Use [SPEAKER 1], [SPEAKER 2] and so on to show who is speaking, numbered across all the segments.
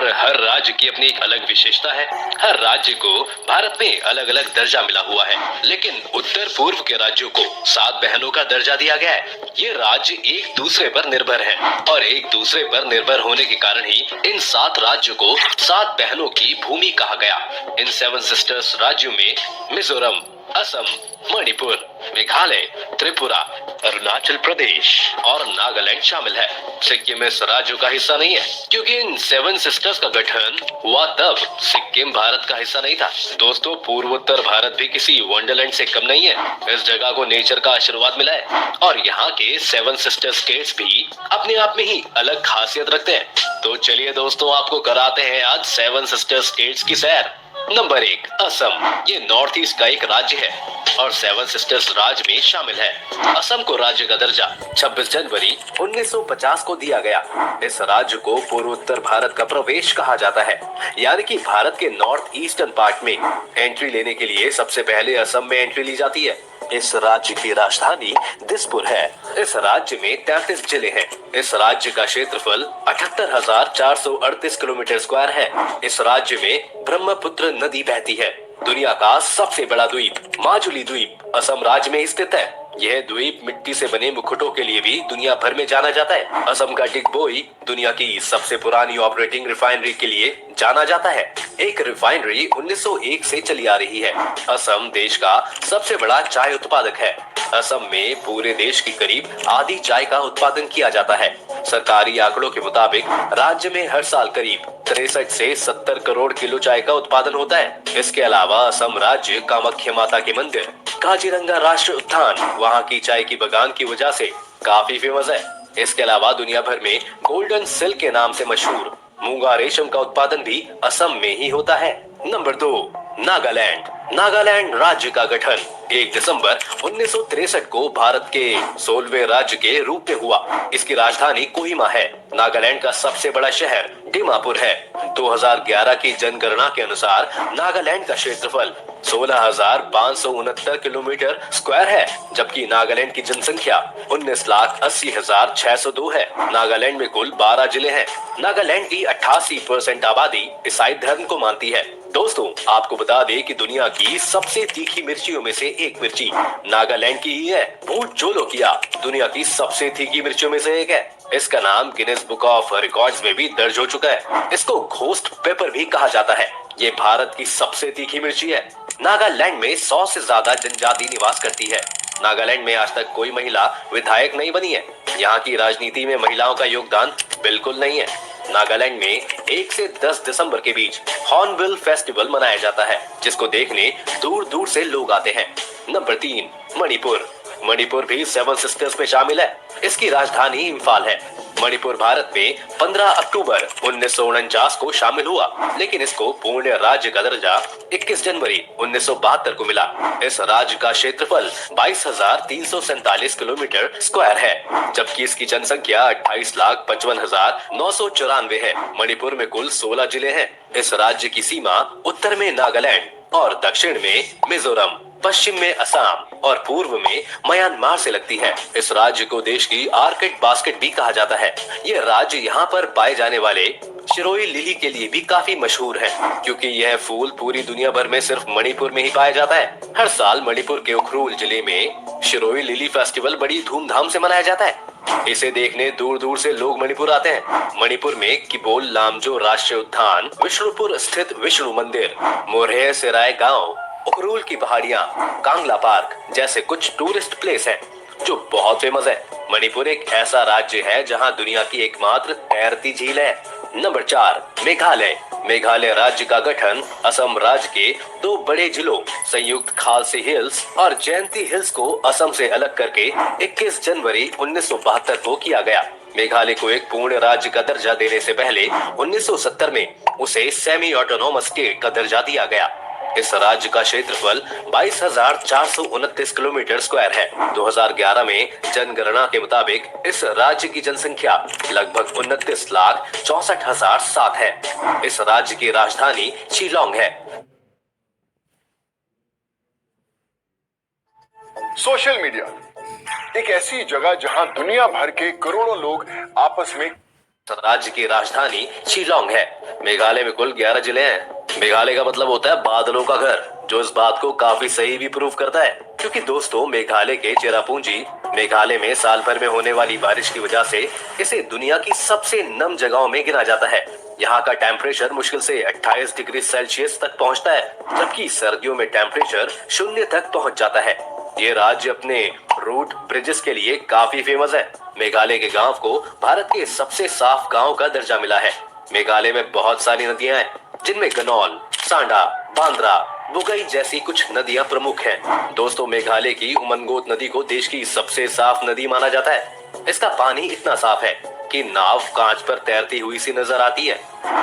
[SPEAKER 1] हर राज्य की अपनी एक अलग विशेषता है। हर राज्य को भारत में अलग अलग दर्जा मिला हुआ है, लेकिन उत्तर पूर्व के राज्यों को 7 बहनों का दर्जा दिया गया है। ये राज्य एक दूसरे पर निर्भर है और एक दूसरे पर निर्भर होने के कारण ही इन 7 राज्यों को 7 बहनों की भूमि कहा गया। इन 7 सिस्टर्स राज्यों में मिजोरम, असम, मणिपुर, मेघालय, त्रिपुरा, अरुणाचल प्रदेश और नागालैंड शामिल है। सिक्किम इस राज्यों का हिस्सा नहीं है, क्योंकि इन 7 सिस्टर्स का गठन हुआ तब सिक्किम भारत का हिस्सा नहीं था। दोस्तों, पूर्वोत्तर भारत भी किसी वंडरलैंड से कम नहीं है। इस जगह को नेचर का आशीर्वाद मिला है और यहाँ के 7 सिस्टर स्टेट्स भी अपने आप में ही अलग खासियत रखते हैं। तो चलिए दोस्तों, आपको कराते हैं आज 7 सिस्टर स्टेट्स की सैर। नंबर 1, असम। ये नॉर्थ ईस्ट का एक राज्य है और 7 सिस्टर्स राज्य में शामिल है। असम को राज्य का दर्जा 26 जनवरी 1950 को दिया गया। इस राज्य को पूर्वोत्तर भारत का प्रवेश कहा जाता है, यानी कि भारत के नॉर्थ ईस्टर्न पार्ट में एंट्री लेने के लिए सबसे पहले असम में एंट्री ली जाती है। इस राज्य की राजधानी दिसपुर है। इस राज्य में 33 जिले हैं। इस राज्य का क्षेत्रफल 78,438 किलोमीटर स्क्वायर है। इस राज्य में ब्रह्मपुत्र नदी बहती है। दुनिया का सबसे बड़ा द्वीप माजुली द्वीप असम राज्य में स्थित है। यह द्वीप मिट्टी से बने मुकुटों के लिए भी दुनिया भर में जाना जाता है। असम का डिगबोई दुनिया की सबसे पुरानी ऑपरेटिंग रिफाइनरी के लिए जाना जाता है। एक रिफाइनरी 1901 से चली आ रही है। असम देश का सबसे बड़ा चाय उत्पादक है। असम में पूरे देश की करीब आधी चाय का उत्पादन किया जाता है। सरकारी आंकड़ों के मुताबिक राज्य में हर साल करीब 63 से 70 करोड़ किलो चाय का उत्पादन होता है। इसके अलावा असम राज्य कामाख्या माता के मंदिर, काजीरंगा राष्ट्रीय उद्यान वहाँ की चाय की बगान की वजह से काफी फेमस है। इसके अलावा दुनिया भर में गोल्डन सिल्क के नाम से मशहूर मूंगा रेशम का उत्पादन भी असम में ही होता है। नंबर 2, नागालैंड। नागालैंड राज्य का गठन 1 दिसंबर 1963 को भारत के 16वें राज्य के रूप में हुआ। इसकी राजधानी कोहिमा है। नागालैंड का सबसे बड़ा शहर दीमापुर है। 2011 की जनगणना के अनुसार नागालैंड का क्षेत्रफल 16,569 किलोमीटर स्क्वायर है, जबकि नागालैंड की जनसंख्या 19,80,602 है। नागालैंड में कुल 12 जिले हैं। नागालैंड की 88% आबादी ईसाई धर्म को मानती है। दोस्तों, आपको बता दें कि दुनिया की सबसे तीखी मिर्चियों में से एक मिर्ची नागालैंड की ही है। भूत जोलोकिया दुनिया की सबसे तीखी मिर्चियों में से एक है। इसका नाम गिनेस बुक ऑफ रिकॉर्ड्स में भी दर्ज हो चुका है। इसको घोस्ट पेपर भी कहा जाता है। ये भारत की सबसे तीखी मिर्ची है। नागालैंड में 100 से ज्यादा जनजाति निवास करती है। नागालैंड में आज तक कोई महिला विधायक नहीं बनी है। यहाँ की राजनीति में महिलाओं का योगदान बिल्कुल नहीं है। नागालैंड में 1 से 10 दिसंबर के बीच हॉर्नबिल फेस्टिवल मनाया जाता है, जिसको देखने दूर दूर से लोग आते हैं। नंबर 3, मणिपुर। मणिपुर भी 7 सिस्टर्स में शामिल है। इसकी राजधानी इम्फाल है। मणिपुर भारत में 15 अक्टूबर 1949 को शामिल हुआ, लेकिन इसको पूर्ण राज्य का दर्जा 21 जनवरी 1972 को मिला। इस राज्य का क्षेत्रफल 22,347 किलोमीटर स्क्वायर है, जबकि इसकी जनसंख्या 28,55,994 है। मणिपुर में कुल 16 जिले हैं। इस राज्य की सीमा उत्तर में नागालैंड और दक्षिण में मिजोरम, पश्चिम में असम और पूर्व में म्यांमार से लगती है। इस राज्य को देश की आर्किड बास्केट भी कहा जाता है। ये राज्य यहाँ पर पाए जाने वाले शिरोई लिली के लिए भी काफी मशहूर है, क्योंकि यह फूल पूरी दुनिया भर में सिर्फ मणिपुर में ही पाया जाता है। हर साल मणिपुर के उखरूल जिले में शिरोई लिली फेस्टिवल बड़ी धूमधाम से मनाया जाता है। इसे देखने दूर दूर से लोग मणिपुर आते हैं। मणिपुर में किबोल लामजो राष्ट्रीय उद्यान, विष्णुपुर स्थित विष्णु मंदिर, मोरहे सेराय गांव, उखरूल की पहाड़ियाँ, कांगला पार्क जैसे कुछ टूरिस्ट प्लेस हैं, जो बहुत फेमस है। मणिपुर एक ऐसा राज्य है जहां दुनिया की एकमात्र तैरती झील है। नंबर 4, मेघालय। मेघालय राज्य का गठन असम राज्य के 2 बड़े जिलों संयुक्त खालसी हिल्स और जयंती हिल्स को असम से अलग करके 21 जनवरी 1972 को किया गया। मेघालय को एक पूर्ण राज्य का दर्जा देने से पहले 1970 में उसे सेमी ऑटोनोमस स्टेट का दर्जा दिया गया। इस राज्य का क्षेत्रफल 22,429 किलोमीटर स्क्वायर है। 2011 में जनगणना के मुताबिक इस राज्य की जनसंख्या लगभग 29,64,007 है। इस राज्य की राजधानी शिलोंग है।
[SPEAKER 2] सोशल मीडिया एक ऐसी जगह जहां दुनिया भर के करोड़ों लोग आपस में
[SPEAKER 1] राज्य की राजधानी शिलोंग है। मेघालय में कुल 11 जिले हैं। मेघालय का मतलब होता है बादलों का घर, जो इस बात को काफी सही भी प्रूव करता है, क्योंकि दोस्तों मेघालय के चेरापूंजी मेघालय में साल भर में होने वाली बारिश की वजह से इसे दुनिया की सबसे नम जगहों में गिना जाता है। यहाँ का टेम्परेचर मुश्किल से 28 डिग्री सेल्सियस तक पहुँचता है, जबकि सर्दियों में टेम्परेचर 0 तक पहुँच जाता है। ये राज्य अपने रूट ब्रिजेस के लिए काफी फेमस है। मेघालय के गांव को भारत के सबसे साफ गांव का दर्जा मिला है। मेघालय में बहुत सारी नदियां हैं, जिनमें गनौल, सांडा, बांद्रा, बुगई जैसी कुछ नदियां प्रमुख हैं। दोस्तों मेघालय की उमनगोत नदी को देश की सबसे साफ नदी माना जाता है। इसका पानी इतना साफ है कि नाव कांच पर तैरती हुई सी नजर आती है।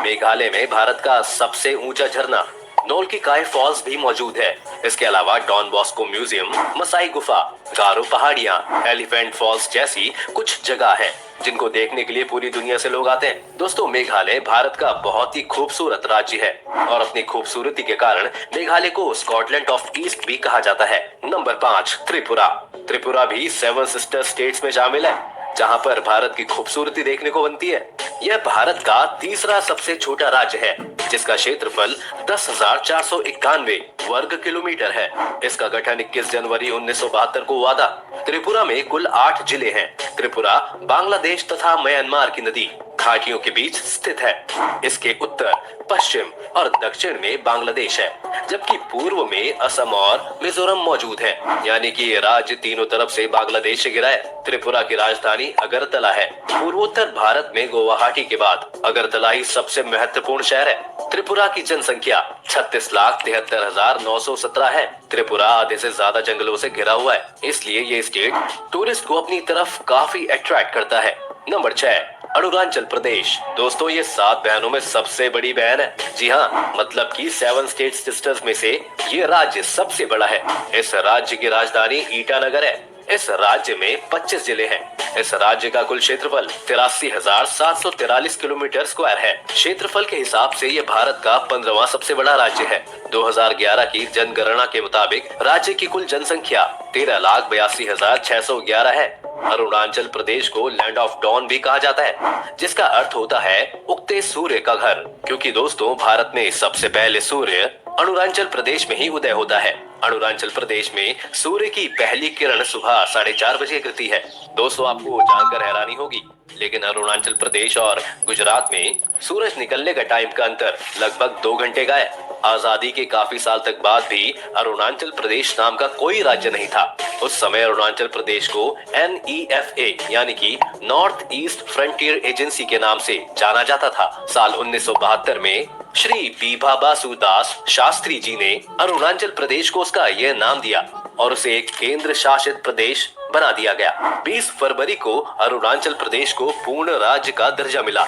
[SPEAKER 1] मेघालय में भारत का सबसे ऊंचा झरना नोल की काय फॉल्स भी मौजूद है। इसके अलावा डॉन बॉस्को म्यूजियम, मसाई गुफा, गारो पहाड़ियां, एलिफेंट फॉल्स जैसी कुछ जगह है, जिनको देखने के लिए पूरी दुनिया से लोग आते हैं। दोस्तों मेघालय भारत का बहुत ही खूबसूरत राज्य है और अपनी खूबसूरती के कारण मेघालय को स्कॉटलैंड ऑफ ईस्ट भी कहा जाता है। नंबर 5, त्रिपुरा। त्रिपुरा भी 7 सिस्टर स्टेट्स में शामिल है, जहाँ पर भारत की खूबसूरती देखने को बनती है। यह भारत का तीसरा सबसे छोटा राज्य है, जिसका क्षेत्रफल 10,491 वर्ग किलोमीटर है। इसका गठन 21 जनवरी 1972 को हुआ था। त्रिपुरा में कुल 8 जिले हैं। त्रिपुरा बांग्लादेश तथा म्यांमार की नदी घाटियों के बीच स्थित है। इसके उत्तर, पश्चिम और दक्षिण में बांग्लादेश है, जबकि पूर्व में असम और मिजोरम मौजूद है। यानी कि ये राज्य तीनों तरफ से बांग्लादेश से घिरा है। त्रिपुरा की राजधानी अगरतला है। पूर्वोत्तर भारत में गुवाहाटी के बाद अगरतला ही सबसे महत्वपूर्ण शहर है। त्रिपुरा की जनसंख्या 36,73,917 है। त्रिपुरा आधे से ज्यादा जंगलों से घिरा हुआ है, इसलिए ये स्टेट टूरिस्ट को अपनी तरफ काफी अट्रैक्ट करता है। नंबर 6, अरुणाचल प्रदेश। दोस्तों ये 7 बहनों में सबसे बड़ी बहन है। जी हाँ, मतलब कि 7 स्टेट सिस्टर्स में से ये राज्य सबसे बड़ा है। इस राज्य की राजधानी ईटानगर है। इस राज्य में 25 जिले हैं। इस राज्य का कुल क्षेत्रफल 83,743 किलोमीटर स्क्वायर है। क्षेत्रफल के हिसाब से ये भारत का 15वां सबसे बड़ा राज्य है। 2011 की जनगणना के मुताबिक राज्य की कुल जनसंख्या 13,82,611 है। अरुणाचल प्रदेश को लैंड ऑफ डॉन भी कहा जाता है, जिसका अर्थ होता है उगते सूर्य का घर, क्योंकि दोस्तों भारत में सबसे पहले सूर्य अरुणाचल प्रदेश में ही उदय होता है। अरुणाचल प्रदेश में सूर्य की पहली किरण सुबह 4:30 बजे गिरती है। दोस्तों आपको जानकर हैरानी होगी, लेकिन अरुणाचल प्रदेश और गुजरात में सूरज निकलने का टाइम का अंतर लगभग 2 घंटे का है। आजादी के काफी साल तक बाद भी अरुणाचल प्रदेश नाम का कोई राज्य नहीं था। उस समय अरुणाचल प्रदेश को NEFA यानी कि नॉर्थ ईस्ट फ्रंटियर एजेंसी के नाम से जाना जाता था। साल 1972 में श्री पीभा बासुदास शास्त्री जी ने अरुणाचल प्रदेश को उसका यह नाम दिया और उसे एक केंद्र शासित प्रदेश बना दिया गया। 20 फरवरी को अरुणाचल प्रदेश को पूर्ण राज्य का दर्जा मिला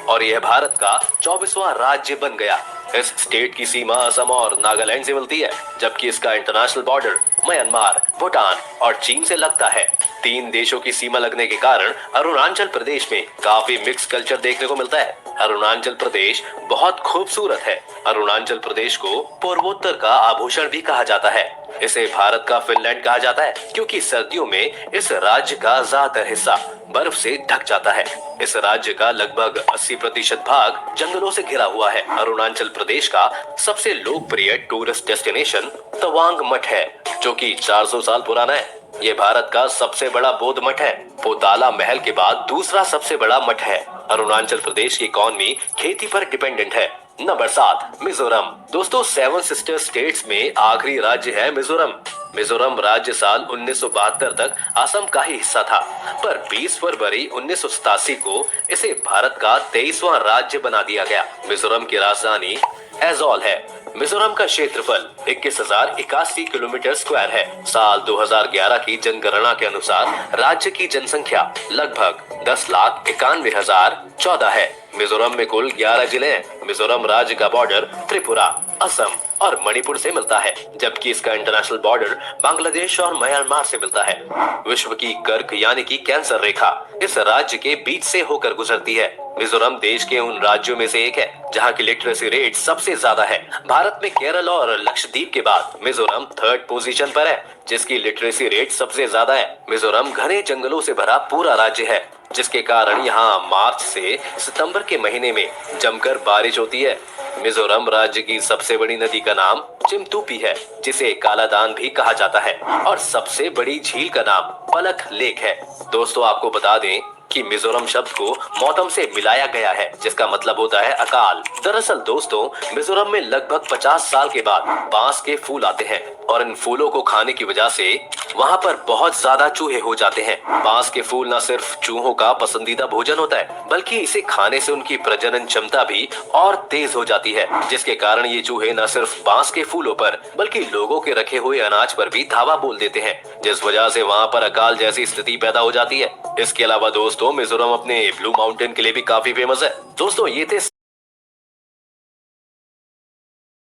[SPEAKER 1] और यह भारत का 24वां राज्य बन गया। इस स्टेट की सीमा असम और नागालैंड से मिलती है, जबकि इसका इंटरनेशनल बॉर्डर म्यांमार, भूटान और चीन से लगता है। 3 देशों की सीमा लगने के कारण अरुणाचल प्रदेश में काफी मिक्स कल्चर देखने को मिलता है। अरुणाचल प्रदेश बहुत खूबसूरत है। अरुणाचल प्रदेश को पूर्वोत्तर का आभूषण भी कहा जाता है। इसे भारत का फिनलैंड कहा जाता है, क्योंकि सर्दियों में इस राज्य का ज्यादातर हिस्सा बर्फ से ढक जाता है। इस राज्य का लगभग 80% भाग जंगलों से घिरा हुआ है। अरुणाचल प्रदेश का सबसे लोकप्रिय टूरिस्ट डेस्टिनेशन तवांग मठ है, जो कि 400 साल पुराना है। ये भारत का सबसे बड़ा बौद्ध मठ है। पोताला महल के बाद दूसरा सबसे बड़ा मठ है। अरुणाचल प्रदेश की इकॉनमी खेती पर डिपेंडेंट है। नंबर 7, मिजोरम। दोस्तों 7 सिस्टर स्टेट्स में आखिरी राज्य है मिजोरम। मिजोरम राज्य साल 1972 तक असम का ही हिस्सा था, पर 20 फरवरी 1987 को इसे भारत का 23वां राज्य बना दिया गया। मिजोरम की राजधानी एजोल है। मिजोरम का क्षेत्रफल 21,081 किलोमीटर स्क्वायर है। साल 2011 की जनगणना के अनुसार राज्य की जनसंख्या लगभग 10,91,014 है। मिजोरम में कुल 11 जिले हैं। मिजोरम राज्य का बॉर्डर त्रिपुरा, असम और मणिपुर से मिलता है, जबकि इसका इंटरनेशनल बॉर्डर बांग्लादेश और म्यांमार से मिलता है। विश्व की कर्क यानी कि कैंसर रेखा इस राज्य के बीच से होकर गुजरती है। मिजोरम देश के उन राज्यों में से एक है जहां की लिटरेसी रेट सबसे ज्यादा है। भारत में केरल और लक्षद्वीप के बाद मिजोरम 3rd पोजीशन पर है, जिसकी लिटरेसी रेट सबसे ज्यादा है। मिजोरम घने जंगलों से भरा पूरा राज्य है। जिसके कारण यहाँ मार्च से सितंबर के महीने में जमकर बारिश होती है। मिजोरम राज्य की सबसे बड़ी नदी का नाम चिमतूपी है, जिसे कालादान भी कहा जाता है, और सबसे बड़ी झील का नाम पलक लेक है। दोस्तों, आपको बता दें कि मिजोरम शब्द को मौतम से मिलाया गया है, जिसका मतलब होता है अकाल। दरअसल दोस्तों, मिजोरम में लगभग 50 साल के बाद बांस के फूल आते हैं, और इन फूलों को खाने की वजह से वहाँ पर बहुत ज्यादा चूहे हो जाते हैं। बांस के फूल न सिर्फ चूहों का पसंदीदा भोजन होता है, बल्कि इसे खाने से उनकी प्रजनन क्षमता भी और तेज हो जाती है, जिसके कारण ये चूहे न सिर्फ बांस के फूलों पर बल्कि लोगों के रखे हुए अनाज पर भी धावा बोल देते हैं, जिस वजह से वहाँ पर अकाल जैसी स्थिति पैदा हो जाती है। इसके अलावा दोस्तों, मिजोरम अपने ब्लू माउंटेन के लिए भी काफी फेमस है। दोस्तों, ये थे